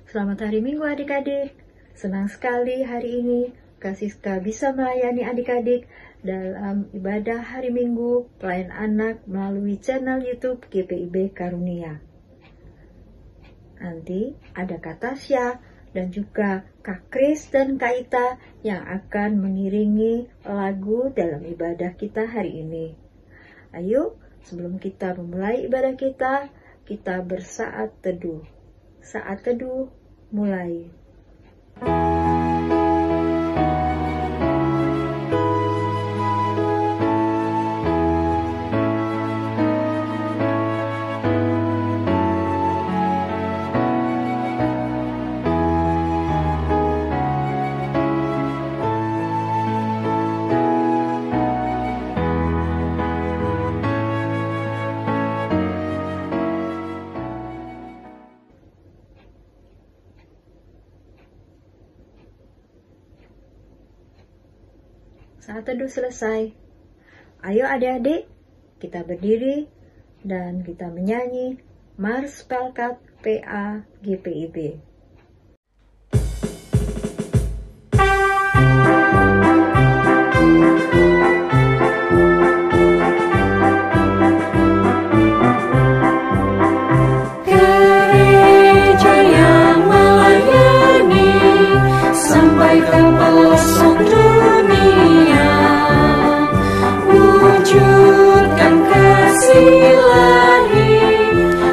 Selamat hari Minggu adik-adik. Senang sekali hari ini Kasiska bisa melayani adik-adik dalam ibadah hari Minggu pelayan anak melalui channel YouTube GPIB Karunia. Nanti ada Kak Tasya dan juga Kak Kris dan Kak Ita yang akan mengiringi lagu dalam ibadah kita hari ini. Ayo, sebelum kita memulai ibadah kita bersaat teduh. Saat teduh mulai. Saat teduh selesai. Ayo adik-adik, kita berdiri dan kita menyanyi Mars Pelkat PA GPIB. Gereja yang melayani sampai ke pelosok dunia, wujudkan kasih ilahi,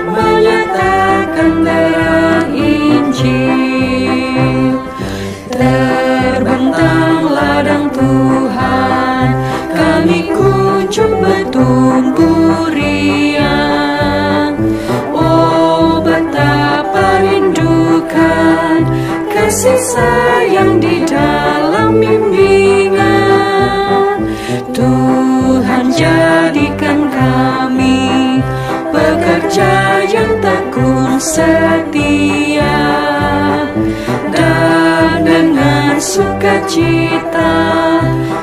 menyatakan terang Injil. Terbentang ladang Tuhan, kami kunjung bertumbuh riang. Oh, betapa rindukan kasih sayang di dalam bimbingan. Tuhan jadikan kami pekerja yang tekun setia, dan dengan sukacita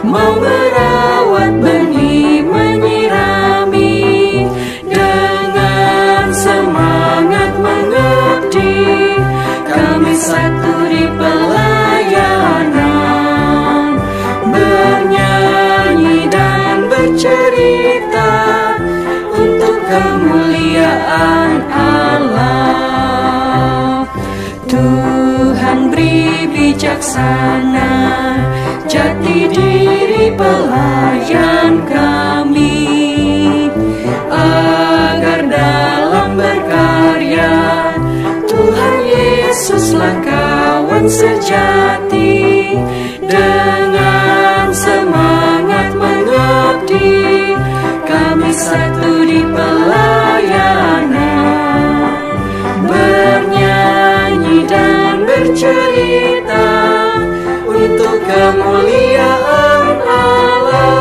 mau merawat benih, menyirami, dengan semangat mengabdi, kami satu di pelayanan, bernyanyi dan bercerita untuk kemuliaan Allah. Tuhan beri bijaksana jati diri pelayan kami, agar dalam berkarya Tuhan Yesuslah kawan sejati. Dengan semangat mengabdi, kami satu di pelayanan, bernyanyi dan bercerita untuk kemuliaan Allah.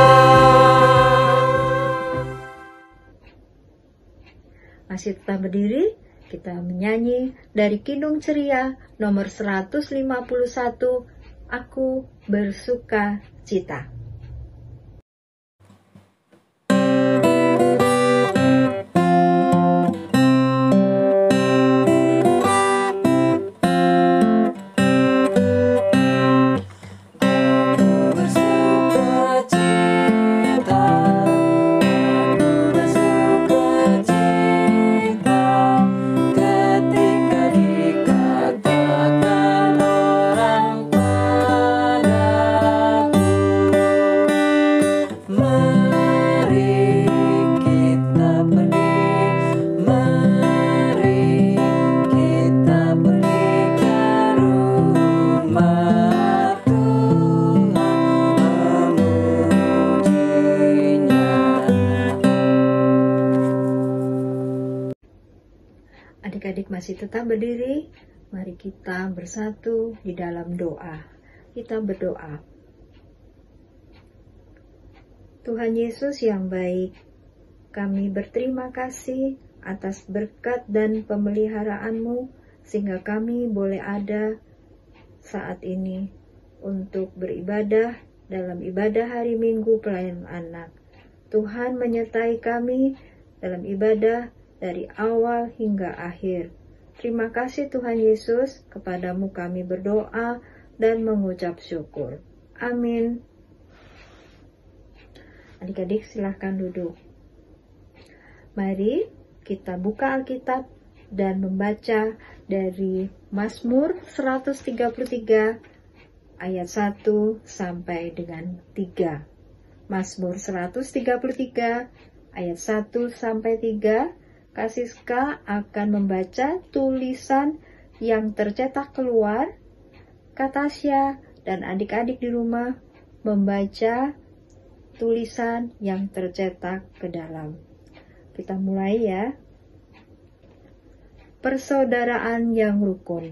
Masih tetap berdiri, kita menyanyi dari Kidung Ceria nomor 151, Aku Bersuka Cita. Adik-adik masih tetap berdiri, mari kita bersatu di dalam doa. Kita berdoa. Tuhan Yesus yang baik, kami berterima kasih atas berkat dan pemeliharaanmu sehingga kami boleh ada saat ini untuk beribadah dalam ibadah hari Minggu pelayanan anak. Tuhan menyertai kami dalam ibadah dari awal hingga akhir. Terima kasih Tuhan Yesus, kepadamu kami berdoa dan mengucap syukur. Amin. Adik-adik silahkan duduk. Mari kita buka Alkitab dan membaca dari Mazmur 133 ayat 1 sampai dengan 3. Mazmur 133 ayat 1 sampai 3. Kak Siska akan membaca tulisan yang tercetak keluar. Kak Tasya dan adik-adik di rumah membaca tulisan yang tercetak ke dalam. Kita mulai ya. Persaudaraan yang rukun.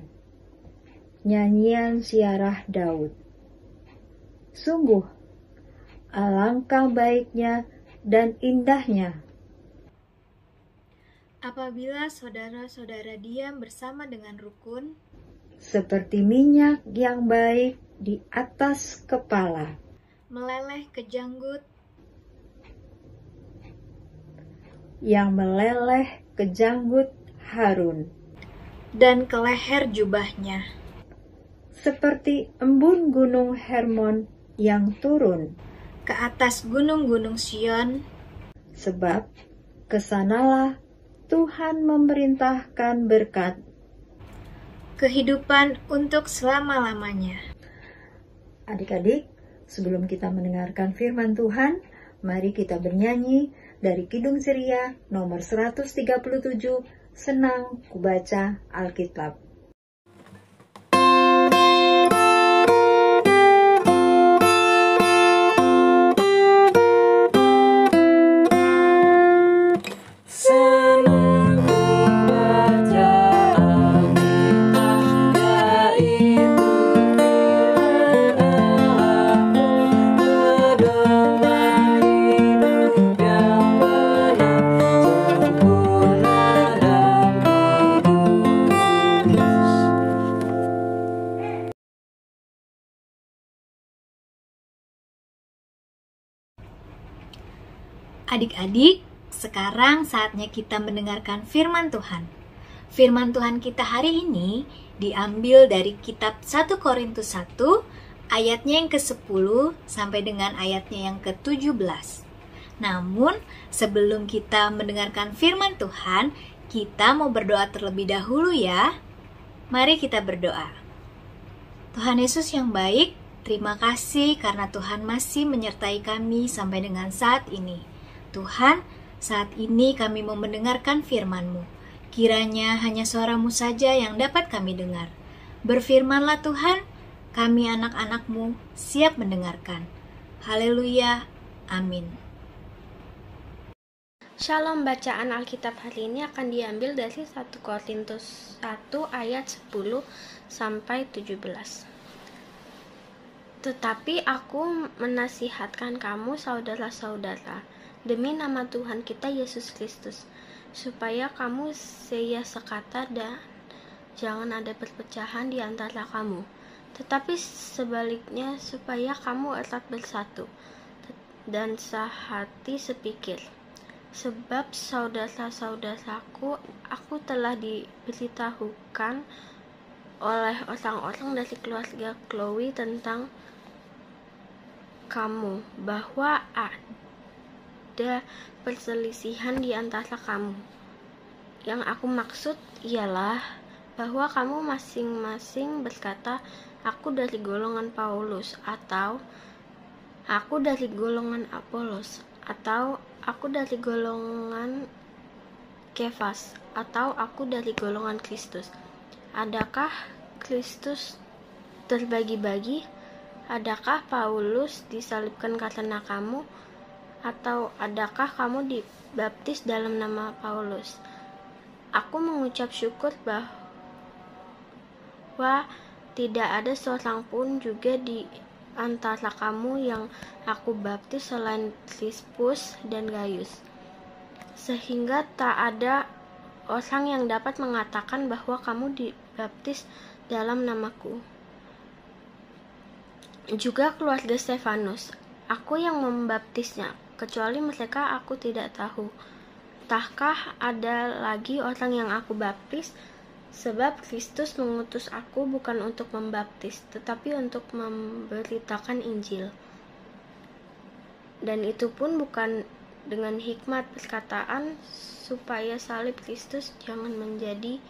Nyanyian Ziarah Daud. Sungguh, alangkah baiknya dan indahnya apabila saudara-saudara diam bersama dengan rukun, seperti minyak yang baik di atas kepala, meleleh ke janggut, yang meleleh ke janggut Harun, dan ke leher jubahnya, seperti embun gunung Hermon yang turun, ke atas gunung-gunung Sion, sebab kesanalah Tuhan memerintahkan berkat, kehidupan untuk selama-lamanya. Adik-adik, sebelum kita mendengarkan firman Tuhan, mari kita bernyanyi dari Kidung Ceria nomor 137, Senang Kubaca Alkitab. Adik-adik, sekarang saatnya kita mendengarkan firman Tuhan. Firman Tuhan kita hari ini diambil dari kitab 1 Korintus 1, ayatnya yang ke-10 sampai dengan ayatnya yang ke-17. Namun, sebelum kita mendengarkan firman Tuhan, kita mau berdoa terlebih dahulu ya. Mari kita berdoa. Tuhan Yesus yang baik, terima kasih karena Tuhan masih menyertai kami sampai dengan saat ini. Tuhan, saat ini kami mau mendengarkan firman-Mu. Kiranya hanya suara-Mu saja yang dapat kami dengar. Berfirmanlah Tuhan, kami anak-anak-Mu siap mendengarkan. Haleluya, amin. Shalom, bacaan Alkitab hari ini akan diambil dari 1 Korintus 1 ayat 10 sampai 17. Tetapi aku menasihatkan kamu saudara-saudara, demi nama Tuhan kita Yesus Kristus, supaya kamu seia sekata dan jangan ada perpecahan di antara kamu, tetapi sebaliknya supaya kamu erat bersatu dan sehati sepikir. Sebab saudara-saudaraku, aku telah diberitahukan oleh orang-orang dari keluarga Chloe tentang kamu, bahwa ada perselisihan di antara kamu. Yang aku maksud ialah bahwa kamu masing-masing berkata, aku dari golongan Paulus, atau aku dari golongan Apolos, atau aku dari golongan Kefas, atau aku dari golongan Kristus. Adakah Kristus terbagi-bagi? Adakah Paulus disalibkan karena kamu? Atau adakah kamu dibaptis dalam nama Paulus? Aku mengucap syukur bahwa tidak ada seorang pun juga di antara kamu yang aku baptis selain Crispus dan Gaius, sehingga tak ada orang yang dapat mengatakan bahwa kamu dibaptis dalam namaku. Juga keluarga Stefanus, aku yang membaptisnya, kecuali mereka aku tidak tahu. Tahkah ada lagi orang yang aku baptis? Sebab Kristus mengutus aku bukan untuk membaptis, tetapi untuk memberitakan Injil. Dan itu pun bukan dengan hikmat perkataan, supaya salib Kristus jangan menjadi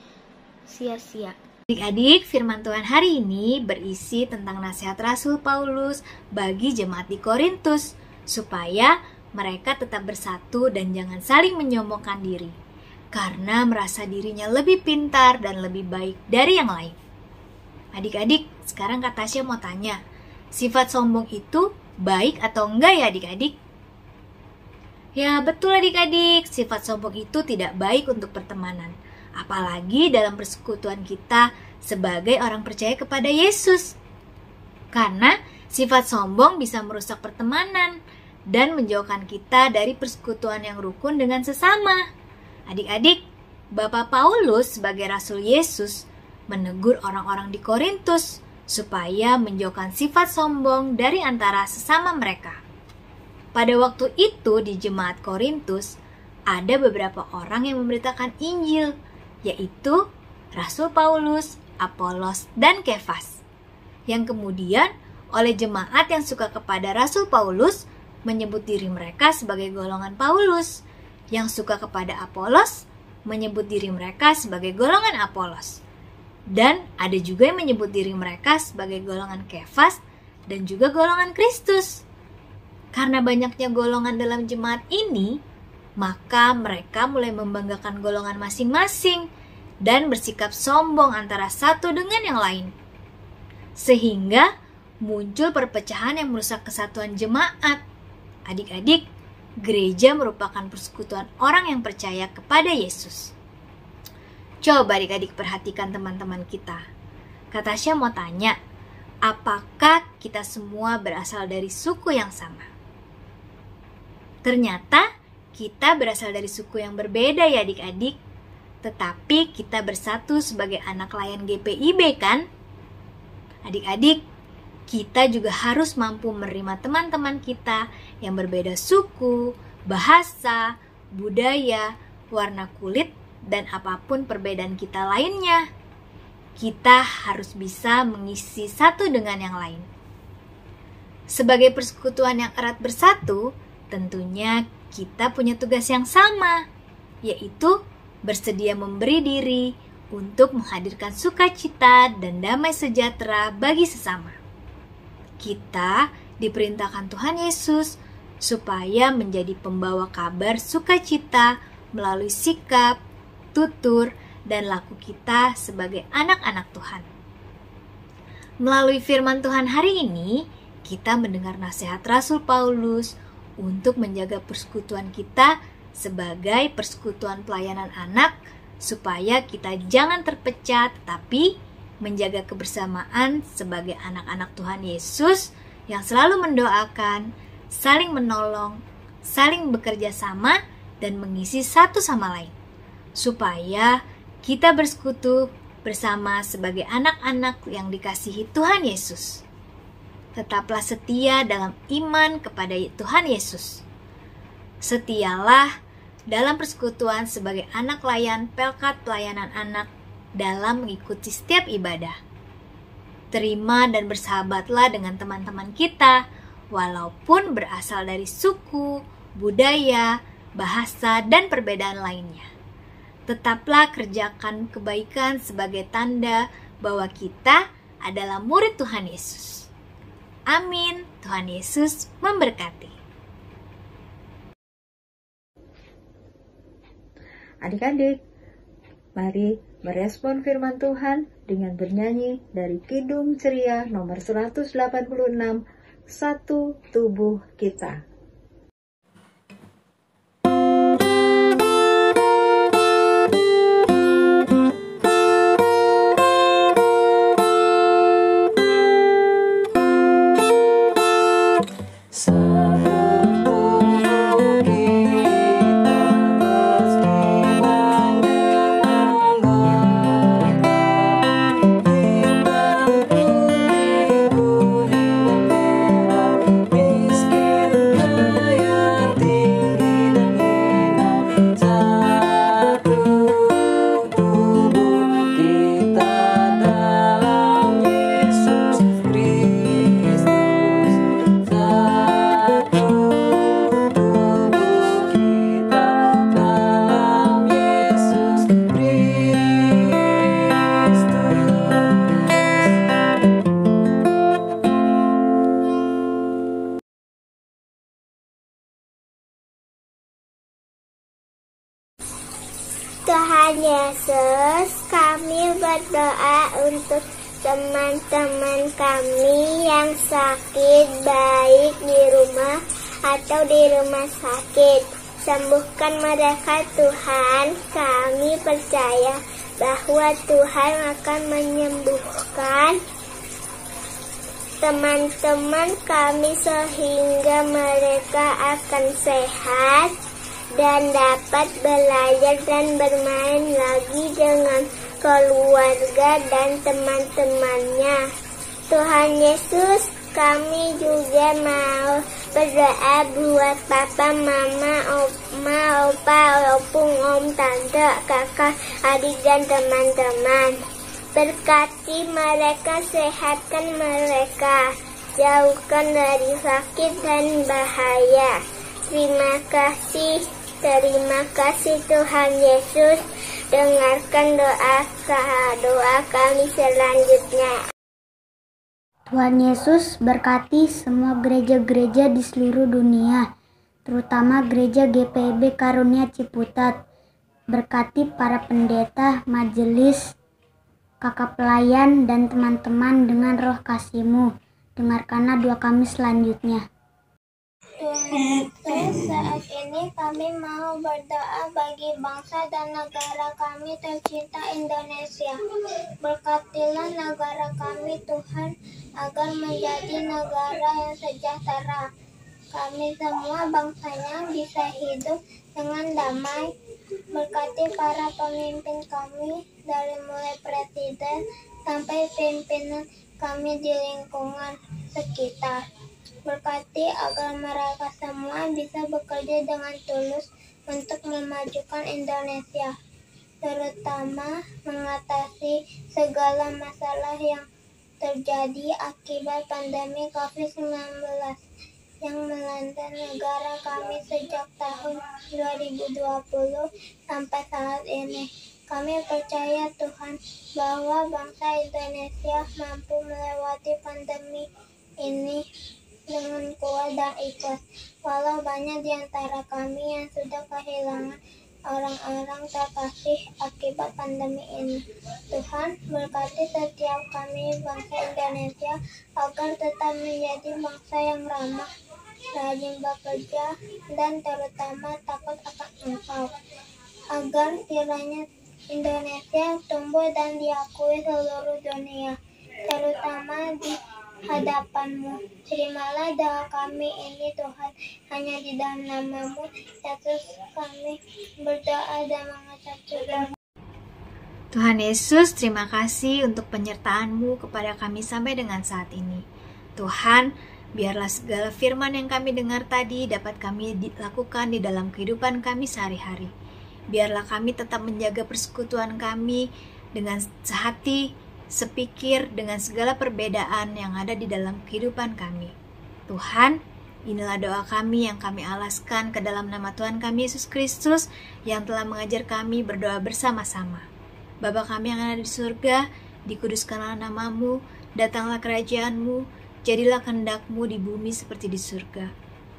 sia-sia. Adik-adik, firman Tuhan hari ini berisi tentang nasihat Rasul Paulus bagi jemaat di Korintus, supaya mereka tetap bersatu dan jangan saling menyombongkan diri, karena merasa dirinya lebih pintar dan lebih baik dari yang lain. Adik-adik, sekarang Kak Tasya mau tanya, sifat sombong itu baik atau enggak ya adik-adik? Ya betul adik-adik, sifat sombong itu tidak baik untuk pertemanan, apalagi dalam persekutuan kita sebagai orang percaya kepada Yesus. Karena sifat sombong bisa merusak pertemanan dan menjauhkan kita dari persekutuan yang rukun dengan sesama. Adik-adik, Bapak Paulus sebagai Rasul Yesus menegur orang-orang di Korintus supaya menjauhkan sifat sombong dari antara sesama mereka. Pada waktu itu di jemaat Korintus, ada beberapa orang yang memberitakan Injil, yaitu Rasul Paulus, Apolos, dan Kefas, yang kemudian oleh jemaat yang suka kepada Rasul Paulus menyebut diri mereka sebagai golongan Paulus, yang suka kepada Apolos menyebut diri mereka sebagai golongan Apolos, dan ada juga yang menyebut diri mereka sebagai golongan Kefas dan juga golongan Kristus. Karena banyaknya golongan dalam jemaat ini, maka mereka mulai membanggakan golongan masing-masing dan bersikap sombong antara satu dengan yang lain, sehingga muncul perpecahan yang merusak kesatuan jemaat. Adik-adik, gereja merupakan persekutuan orang yang percaya kepada Yesus. Coba adik-adik perhatikan teman-teman kita. Kak Tasya mau tanya, apakah kita semua berasal dari suku yang sama? Ternyata kita berasal dari suku yang berbeda ya adik-adik. Tetapi kita bersatu sebagai anak layan GPIB kan? Adik-adik, kita juga harus mampu menerima teman-teman kita yang berbeda suku, bahasa, budaya, warna kulit, dan apapun perbedaan kita lainnya. Kita harus bisa mengisi satu dengan yang lain. Sebagai persekutuan yang erat bersatu, tentunya kita punya tugas yang sama, yaitu bersedia memberi diri untuk menghadirkan sukacita dan damai sejahtera bagi sesama. Kita diperintahkan Tuhan Yesus supaya menjadi pembawa kabar sukacita melalui sikap, tutur, dan laku kita sebagai anak-anak Tuhan. Melalui firman Tuhan hari ini, kita mendengar nasihat Rasul Paulus untuk menjaga persekutuan kita sebagai persekutuan pelayanan anak, supaya kita jangan terpecah tetapi menjaga kebersamaan sebagai anak-anak Tuhan Yesus yang selalu mendoakan, saling menolong, saling bekerja sama, dan mengisi satu sama lain, supaya kita bersekutu bersama sebagai anak-anak yang dikasihi Tuhan Yesus. Tetaplah setia dalam iman kepada Tuhan Yesus. Setialah dalam persekutuan sebagai anak layan Pelkat Pelayanan Anak dalam mengikuti setiap ibadah. Terima dan bersahabatlah dengan teman-teman kita, walaupun berasal dari suku, budaya, bahasa, dan perbedaan lainnya. Tetaplah kerjakan kebaikan sebagai tanda bahwa kita adalah murid Tuhan Yesus. Amin. Tuhan Yesus memberkati. Adik-adik, mari merespon firman Tuhan dengan bernyanyi dari Kidung Ceria nomor 186, Satu Tubuh Kita. Miskin Tuhan Yesus, kami berdoa untuk teman-teman kami yang sakit, baik di rumah atau di rumah sakit. Sembuhkan mereka Tuhan, kami percaya bahwa Tuhan akan menyembuhkan teman-teman kami sehingga mereka akan sehat dan dapat belajar dan bermain lagi dengan keluarga dan teman-temannya. Tuhan Yesus, kami juga mau berdoa buat papa, mama, oma, opa, opung, om, tante, kakak, adik, dan teman-teman. Berkati mereka, sehatkan mereka, jauhkan dari sakit dan bahaya. Terima kasih Tuhan Yesus. Dengarkan doa kami selanjutnya. Tuhan Yesus berkati semua gereja-gereja di seluruh dunia, terutama gereja GPIB Karunia Ciputat. Berkati para pendeta, majelis, kakak pelayan, dan teman-teman dengan roh kasih-Mu. Dengarkanlah doa kami selanjutnya. Tuhan, saat ini kami mau berdoa bagi bangsa dan negara kami tercinta Indonesia. Berkatilah negara kami Tuhan, agar menjadi negara yang sejahtera. Kami semua bangsanya bisa hidup dengan damai. Berkati para pemimpin kami, dari mulai presiden sampai pimpinan kami di lingkungan sekitar. Berkati agar mereka semua bisa bekerja dengan tulus untuk memajukan Indonesia, terutama mengatasi segala masalah yang terjadi akibat pandemi COVID-19 yang melanda negara kami sejak tahun 2020 sampai saat ini. Kami percaya Tuhan bahwa bangsa Indonesia mampu melewati pandemi ini dengan kuat dan ikhlas. Walau banyak di antara kami yang sudah kehilangan orang-orang terkasih akibat pandemi ini, Tuhan berkati setiap kami bangsa Indonesia agar tetap menjadi bangsa yang ramah, rajin bekerja, dan terutama takut akan Engkau, agar kiranya Indonesia tumbuh dan diakui seluruh dunia, terutama di hadapan-Mu. Terimalah doa kami ini Tuhan, hanya di dalam nama-Mu Yesus kami berdoa dan mengucap syukur. Tuhan Yesus, terima kasih untuk penyertaan-Mu kepada kami sampai dengan saat ini. Tuhan, biarlah segala firman yang kami dengar tadi dapat kami lakukan di dalam kehidupan kami sehari-hari. Biarlah kami tetap menjaga persekutuan kami dengan sehati, sepikir dengan segala perbedaan yang ada di dalam kehidupan kami. Tuhan, inilah doa kami yang kami alaskan ke dalam nama Tuhan kami Yesus Kristus yang telah mengajar kami berdoa bersama-sama. Bapa kami yang ada di surga, dikuduskanlah nama-Mu, datanglah kerajaan-Mu, jadilah kehendak-Mu di bumi seperti di surga.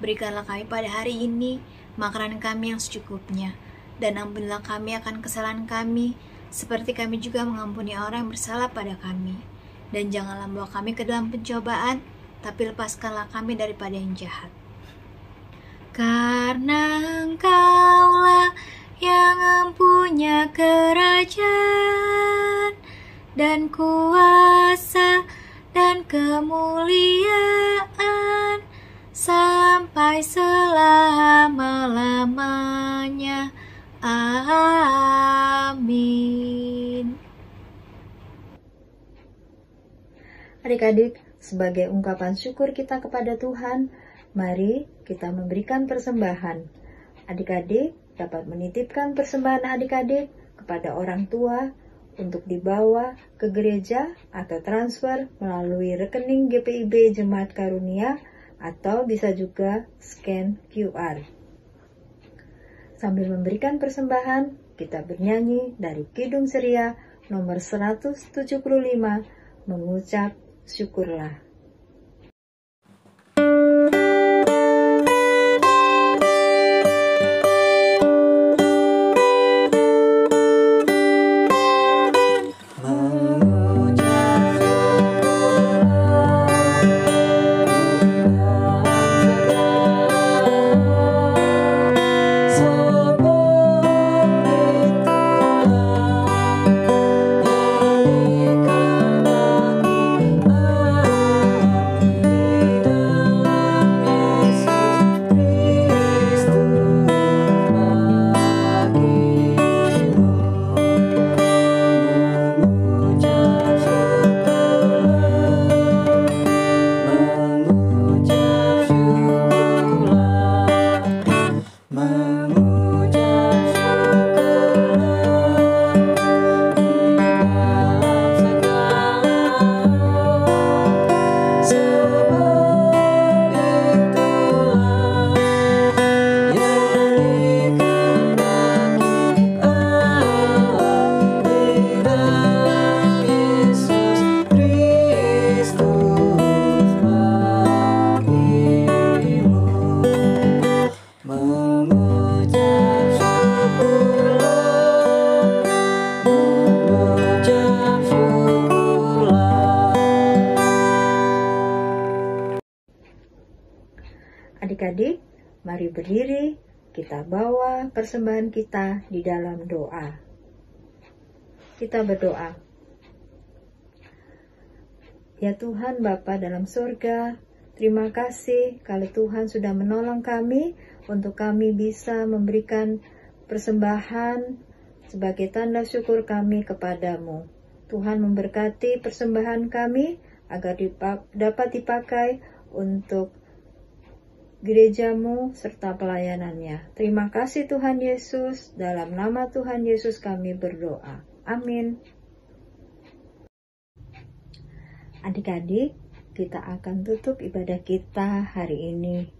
Berikanlah kami pada hari ini makanan kami yang secukupnya, dan ampunilah kami akan kesalahan kami, seperti kami juga mengampuni orang yang bersalah pada kami. Dan janganlah bawa kami ke dalam pencobaan, tapi lepaskanlah kami daripada yang jahat. Karena Engkaulah yang mempunyai kerajaan dan kuasa dan kemuliaan sampai selama-lamanya. Amin. Adik-adik, sebagai ungkapan syukur kita kepada Tuhan, mari kita memberikan persembahan. Adik-adik dapat menitipkan persembahan adik-adik kepada orang tua untuk dibawa ke gereja atau transfer melalui rekening GPIB Jemaat Karunia, atau bisa juga scan QR. Sambil memberikan persembahan, kita bernyanyi dari Kidung Ceria nomor 175, mengucap syukurlah. Adik-adik, mari berdiri, kita bawa persembahan kita di dalam doa. Kita berdoa. Ya Tuhan Bapa dalam surga, terima kasih kalau Tuhan sudah menolong kami untuk kami bisa memberikan persembahan sebagai tanda syukur kami kepadamu. Tuhan memberkati persembahan kami agar dapat dipakai untuk gerejamu serta pelayanannya. Terima kasih Tuhan Yesus, dalam nama Tuhan Yesus kami berdoa. Amin. Adik-adik, kita akan tutup ibadah kita hari ini.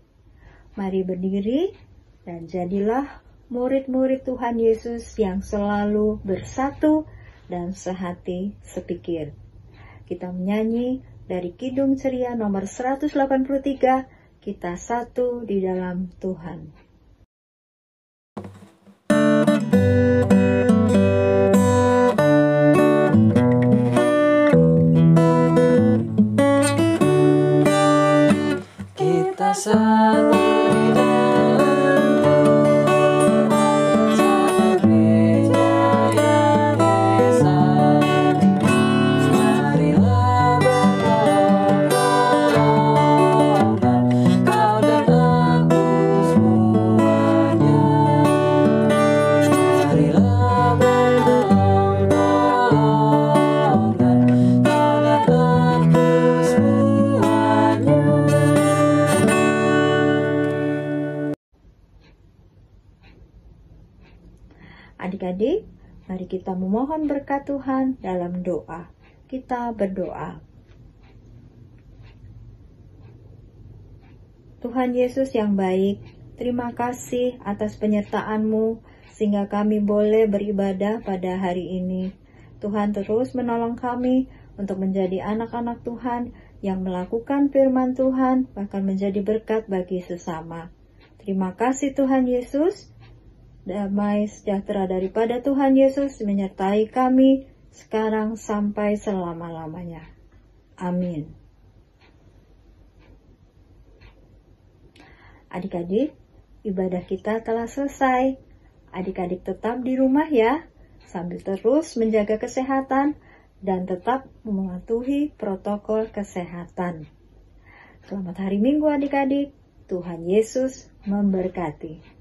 Mari berdiri dan jadilah murid-murid Tuhan Yesus yang selalu bersatu dan sehati sepikir. Kita menyanyi dari Kidung Ceria nomor 183, kita satu di dalam Tuhan. Kita satu di dalam satu gereja yang esa. Marilah berdoa, kau dan aku semuanya. Marilah berdoa, kau dan aku semuanya. Adik-adik, mari kita memohon berkat Tuhan dalam doa. Kita berdoa. Tuhan Yesus yang baik, terima kasih atas penyertaan-Mu sehingga kami boleh beribadah pada hari ini. Tuhan terus menolong kami untuk menjadi anak-anak Tuhan yang melakukan firman Tuhan, bahkan menjadi berkat bagi sesama. Terima kasih Tuhan Yesus. Damai sejahtera daripada Tuhan Yesus menyertai kami sekarang sampai selama-lamanya. Amin. Adik-adik, ibadah kita telah selesai. Adik-adik tetap di rumah ya, sambil terus menjaga kesehatan dan tetap mematuhi protokol kesehatan. Selamat hari Minggu adik-adik. Tuhan Yesus memberkati.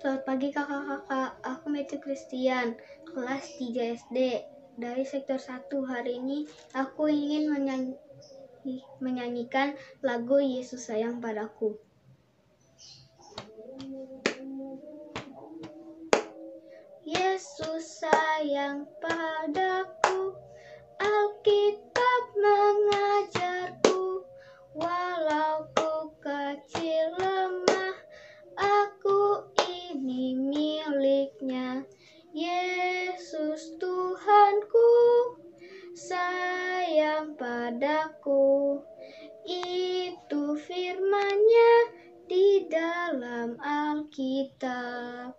Selamat pagi kakak-kakak, aku Matthew Christian, kelas 3 SD, dari sektor 1. Hari ini aku ingin menyanyikan lagu Yesus Sayang Padaku. Yesus sayang padaku, Alkitab mengajarku, walau ku kecil lemah, aku ini miliknya. Yesus Tuhanku sayang padaku, itu firman-Nya di dalam Alkitab.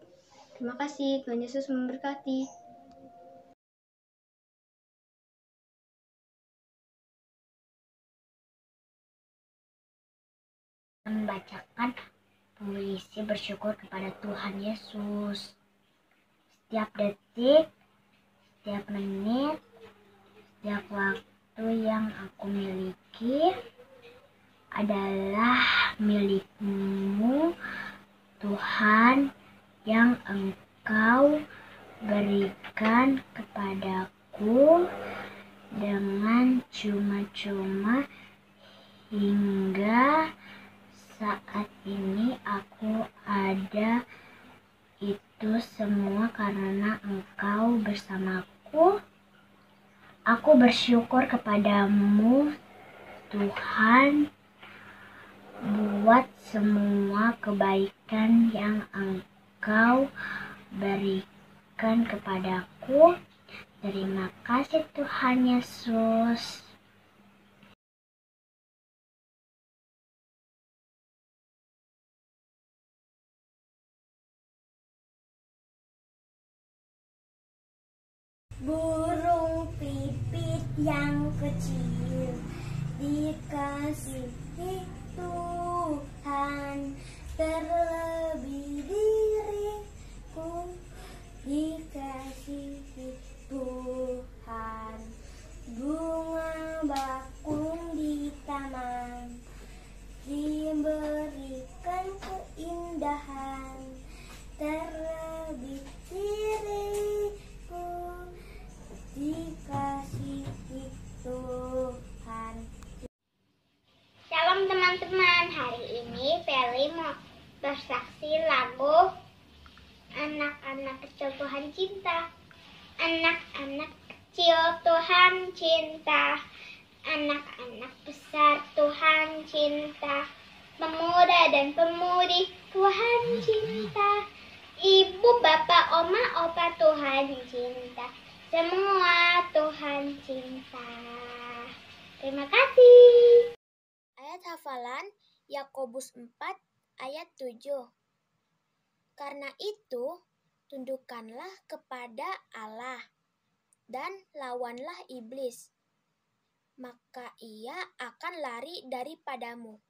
Terima kasih, Tuhan Yesus memberkati. membacakan puisi bersyukur kepada Tuhan Yesus. Setiap detik, setiap menit, setiap waktu yang aku miliki adalah milik-Mu, Tuhan, yang Engkau berikan kepadaku dengan cuma-cuma hingga saat ini aku ada. Itu semua karena Engkau bersamaku. Aku bersyukur kepadamu, Tuhan, buat semua kebaikan yang Engkau berikan kepadaku. Terima kasih Tuhan Yesus. Burung pipit yang kecil dikasihi Tuhan, terlebih diriku dikasihi Tuhan. Bunga bakung di taman diberikan keindahan, terlebih diriku dikasihi Tuhan. Shalom teman-teman, hari ini Feli mau bersaksi lagu Anak-anak kecil Tuhan cinta. Anak-anak kecil Tuhan cinta, anak-anak besar Tuhan cinta, pemuda dan pemudi Tuhan cinta, ibu, bapak, oma, opa Tuhan cinta. Semua Tuhan cinta. Terima kasih. Ayat hafalan Yakobus 4 ayat 7. Karena itu, tundukkanlah kepada Allah dan lawanlah iblis, maka ia akan lari daripadamu.